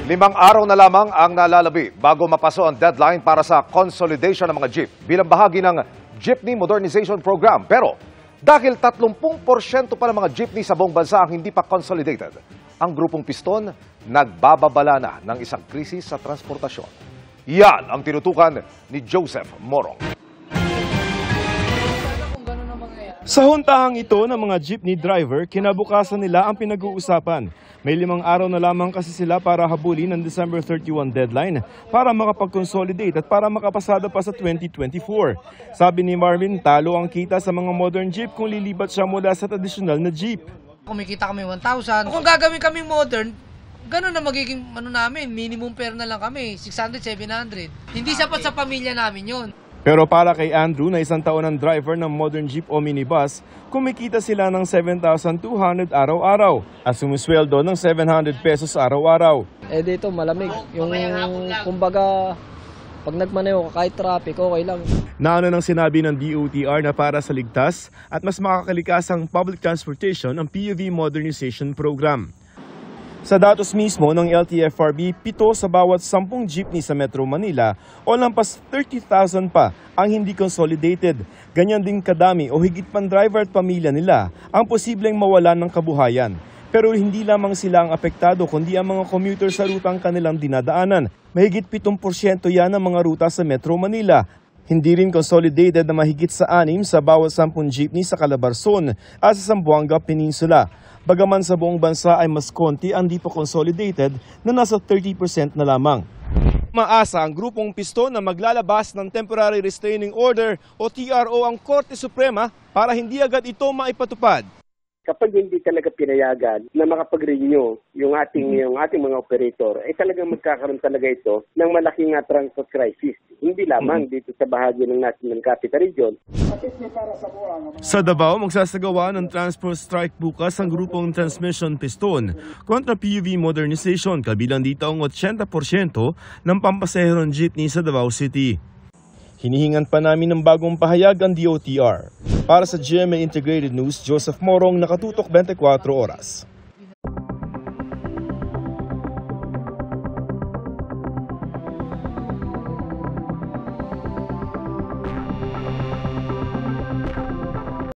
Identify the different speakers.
Speaker 1: 5 araw na lamang ang nalalabi bago mapaso ang deadline para sa consolidation ng mga jeep bilang bahagi ng Jeepney Modernization Program. Pero dahil 30% pa ng mga jeepney sa buong bansa ang hindi pa consolidated, ang grupong Piston nagbababala na ng isang krisis sa transportasyon. Yan ang tinutukan ni Joseph Morong.
Speaker 2: Sa huntahang ito ng mga jeepney driver, kinabukasan nila ang pinag-uusapan. May 5 araw na lamang kasi sila para habulin ang December 31 deadline para makapag-consolidate at para makapasada pa sa 2024. Sabi ni Marvin, talo ang kita sa mga modern jeep kung lilibat siya mula sa tradisyonal na jeep.
Speaker 3: Kumikita kami 1,000. Kung gagawin kami modern, ganun na magiging namin, minimum fare na lang kami, 600, 700. Hindi sapat sa pamilya namin yon.
Speaker 2: Pero para kay Andrew na 1 taon ng driver ng modern jeep o minibus, kumikita sila ng 7,200 araw-araw at sumusweldo ng 700 pesos araw-araw.
Speaker 4: Dito malamig. Yung kumbaga, pag nagmaneho kahit traffic, okay lang.
Speaker 2: Naano nang sinabi ng DOTR na para sa ligtas at mas makakalikasang public transportation ang PUV Modernization Program. Sa datos mismo ng LTFRB, 7 sa bawat 10 jeepney sa Metro Manila o lampas 30,000 pa ang hindi consolidated. Ganyan din kadami o higit pang driver at pamilya nila ang posibleng mawalan ng kabuhayan. Pero hindi lamang sila ang apektado kundi ang mga commuter sa rutang kanilang dinadaanan. Mahigit 7% yan ang mga ruta sa Metro Manila. Hindi rin consolidated na mahigit sa 6 sa bawat 10 jeepney sa Calabarzon at sa Zamboanga Peninsula. Bagaman sa buong bansa ay mas konti ang di pa consolidated na nasa 30% na lamang. Maasa ang grupong Piston na maglalabas ng Temporary Restraining Order o TRO ang Korte Suprema para hindi agad ito maipatupad.
Speaker 5: Kapag hindi talaga pinayagan na makapag-renew yung ating mga operator, ay talagang magkakaroon talaga ito ng malaking transport crisis. Hindi lamang dito sa bahagi ng National Capital Region.
Speaker 2: Sa Davao, magsasagawa ng transport strike bukas ang grupong Transmission Piston kontra PUV Modernization, kabilang dito ang 80% ng pampasaherong jeepney sa Davao City. Hinihingan pa namin ng bagong pahayag ang DOTR. Para sa GMA Integrated News, Joseph Morong, nakatutok 24 oras.